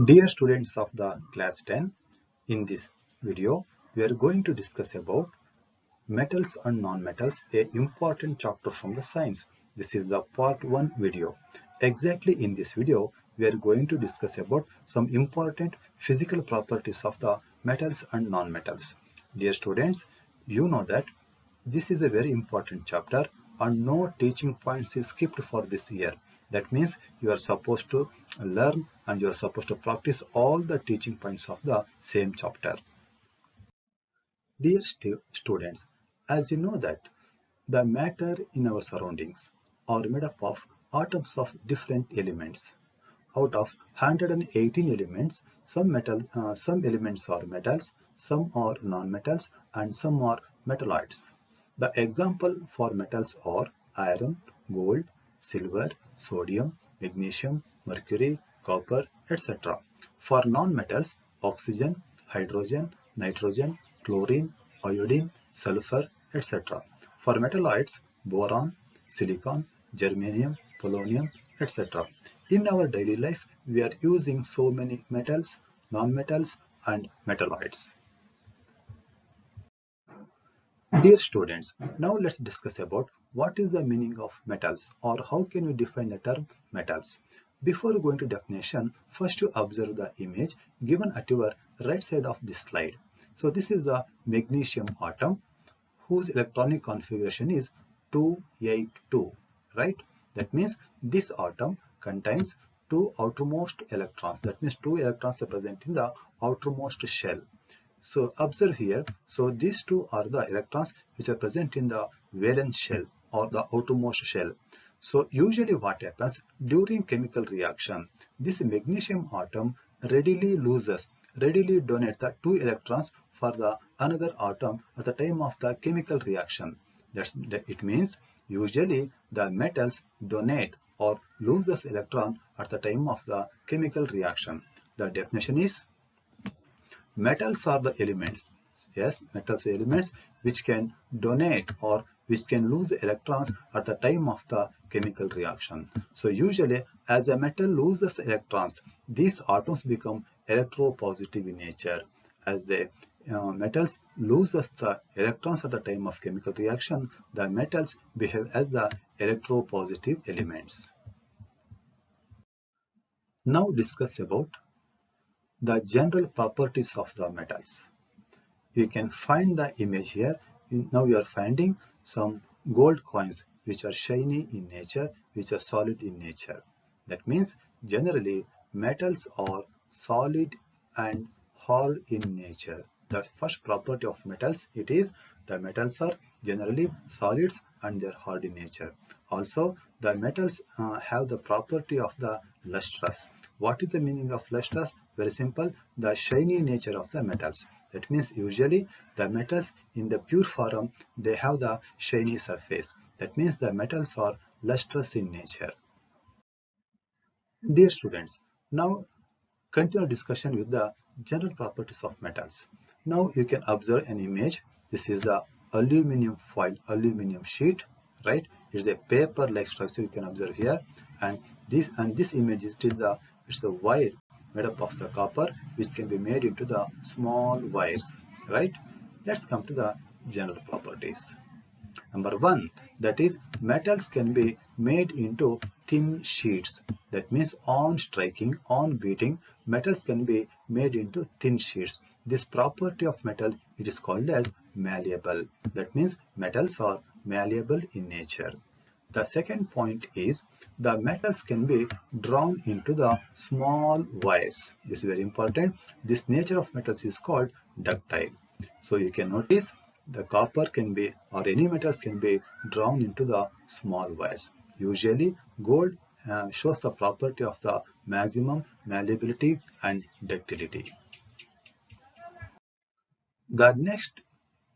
Dear students of the class 10, in this video, we are going to discuss about metals and non-metals, a important chapter from the science. This is the part 1 video. Exactly in this video, we are going to discuss about some important physical properties of the metals and non-metals. Dear students, you know that this is a very important chapter and no teaching points is skipped for this year. That means you are supposed to learn and you are supposed to practice all the teaching points of the same chapter. Dear students, as you know that the matter in our surroundings are made up of atoms of different elements. Out of 118 elements, some elements are metals, some are non-metals, and some are metalloids. The example for metals are iron, gold, silver, sodium, magnesium, mercury, copper, etc. For non-metals, oxygen, hydrogen, nitrogen, chlorine, iodine, sulfur, etc. For metalloids, boron, silicon, germanium, polonium, etc. In our daily life, we are using so many metals, non-metals, and metalloids. Dear students, now let's discuss about what is the meaning of metals or how can we define the term metals. Before going to definition, first you observe the image given at your right side of this slide. So this is a magnesium atom whose electronic configuration is 282, right? That means this atom contains two outermost electrons. That means two electrons are present in the outermost shell. So observe here, so these two are the electrons which are present in the valence shell or the outermost shell. So usually what happens during chemical reaction, this magnesium atom readily donate the two electrons for the another atom at the time of the chemical reaction. That it means usually the metals donate or loses electron at the time of the chemical reaction. The definition is metals are the elements, yes, metals are elements which can donate or which can lose electrons at the time of the chemical reaction. So usually as a metal loses electrons, these atoms become electropositive in nature. As the metals loses the electrons at the time of chemical reaction, the metals behave as the electropositive elements. Now discuss about the general properties of the metals. You can find the image here. Now you are finding some gold coins which are shiny in nature, which are solid in nature. That means generally metals are solid and hard in nature. The first property of metals, it is the metals are generally solids and they are hard in nature. Also the metals have the property of the lustrous. What is the meaning of lustrous? Very simple, the shiny nature of the metals. That means usually the metals in the pure form, they have the shiny surface. That means the metals are lustrous in nature. Dear students, now continue discussion with the general properties of metals. Now you can observe an image. This is the aluminum foil, aluminum sheet, right? It's a paper-like structure you can observe here. And this image it's a wire made up of the copper which can be made into the small wires, right? Let's come to the general properties. Number one, that is metals can be made into thin sheets. That means on striking, on beating, metals can be made into thin sheets. This property of metal, it is called as malleable. That means metals are malleable in nature. The second point is the metals can be drawn into the small wires. This is very important. This nature of metals is called ductile. So you can notice the copper can be or any metals can be drawn into the small wires. Usually gold shows the property of the maximum malleability and ductility. The next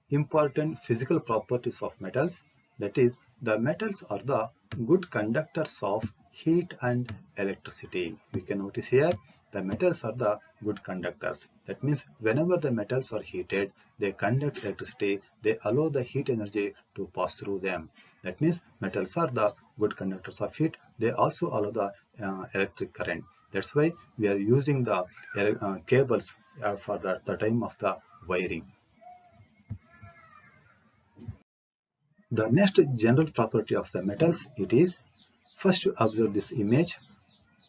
important physical properties of metals, that is the metals are the good conductors of heat and electricity. We can notice here the metals are the good conductors. That means whenever the metals are heated, they conduct electricity, they allow the heat energy to pass through them. That means metals are the good conductors of heat, they also allow the electric current. That's why we are using the cables for the time of the wiring. The next general property of the metals, it is, first you observe this image.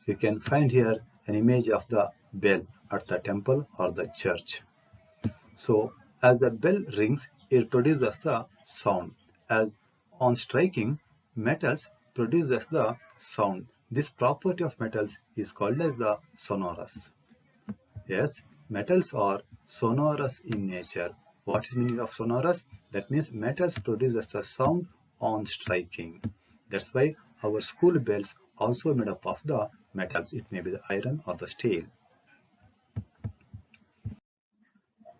You can find here an image of the bell at the temple or the church. So as the bell rings, it produces the sound. As on striking, metals produces the sound. This property of metals is called as the sonorous. Yes, metals are sonorous in nature. What is meaning of sonorous? That means metals produces the sound on striking. That's why our school bells also made up of the metals. It may be the iron or the steel.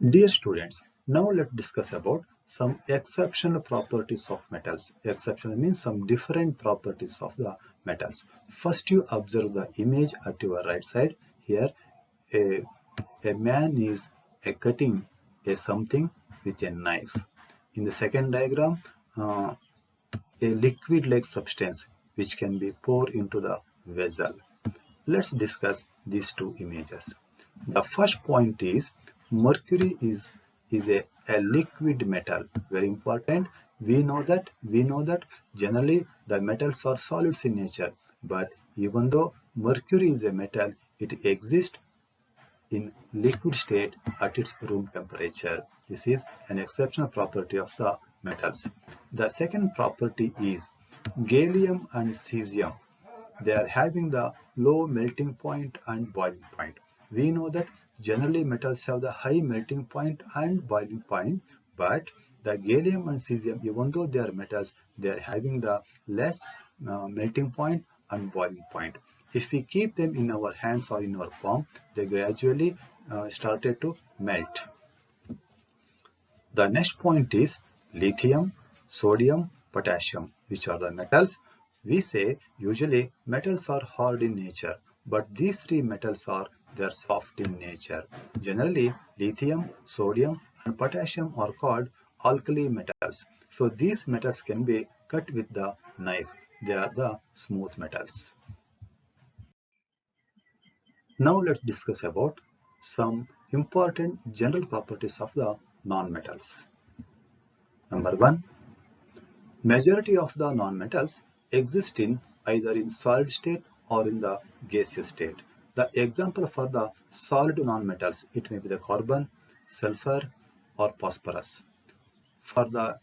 Dear students, now let's discuss about some exceptional properties of metals. Exceptional means some different properties of the metals. First, you observe the image at your right side. Here, a, a man is cutting something with a knife. In the second diagram, a liquid-like substance which can be poured into the vessel. Let's discuss these two images. The first point is mercury is a liquid metal. Very important. We know that generally the metals are solids in nature, but even though mercury is a metal, it exists in liquid state at its room temperature. This is an exceptional property of the metals. The second property is gallium and cesium. They are having the low melting point and boiling point. We know that generally metals have the high melting point and boiling point, but the gallium and cesium, even though they are metals, they are having the less melting point and boiling point. If we keep them in our hands or in our palm, they gradually started to melt. The next point is lithium, sodium, potassium, which are the metals. We say usually metals are hard in nature, but these three metals they're soft in nature. Generally, lithium, sodium, and potassium are called alkali metals. So these metals can be cut with the knife. They are the smooth metals. Now let's discuss about some important general properties of the nonmetals. Number one, majority of the nonmetals exist in either in solid state or in the gaseous state. The example for the solid nonmetals, it may be the carbon, sulfur, or phosphorus. For the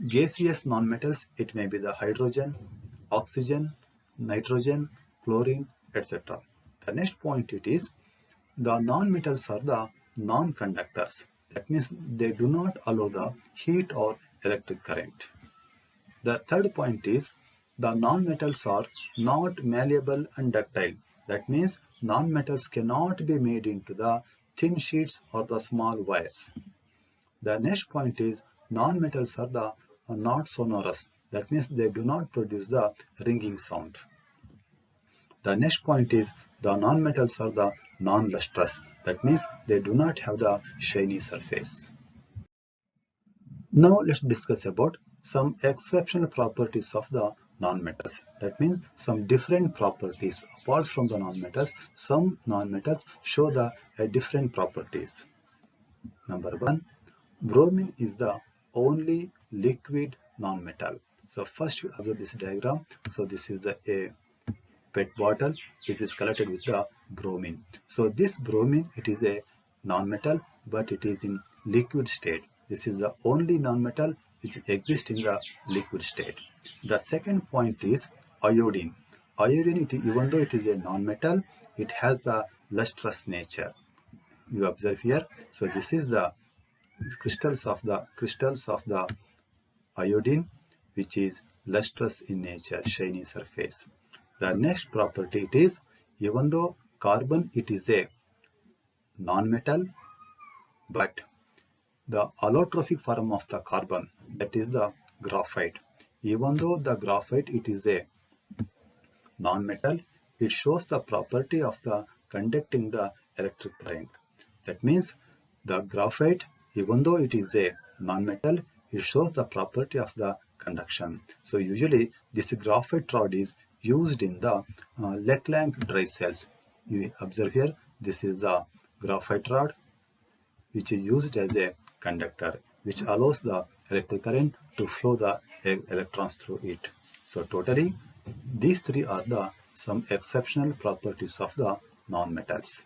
gaseous nonmetals, it may be the hydrogen, oxygen, nitrogen, chlorine, etc. The next point it is the nonmetals are the non-conductors. That means they do not allow the heat or electric current. The third point is the nonmetals are not malleable and ductile. That means nonmetals cannot be made into the thin sheets or the small wires. The next point is nonmetals are not sonorous. That means they do not produce the ringing sound. The next point is the nonmetals are the non-lustrous. That means they do not have the shiny surface. Now let's discuss about some exceptional properties of the nonmetals. That means some different properties. Apart from the nonmetals, some nonmetals show the different properties. Number one, bromine is the only liquid nonmetal. So first you observe this diagram. So this is a PET bottle. This is collected with the bromine. So this bromine, it is a nonmetal, but it is in liquid state. This is the only nonmetal which exists in the liquid state. The second point is iodine. Iodine, even though it is a nonmetal, it has the lustrous nature. You observe here. So this is the crystals of the iodine, which is lustrous in nature, shiny surface. The next property it is, even though carbon it is a non-metal, but the allotrophic form of the carbon, that is the graphite. Even though the graphite it is a non-metal, it shows the property of the conducting the electric current. That means the graphite, even though it is a non-metal, it shows the property of the conduction. So usually this graphite rod is used in the Leclanc dry cells. You observe here, this is the graphite rod, which is used as a conductor, which allows the electric current to flow the electrons through it. So totally, these three are the some exceptional properties of the non-metals.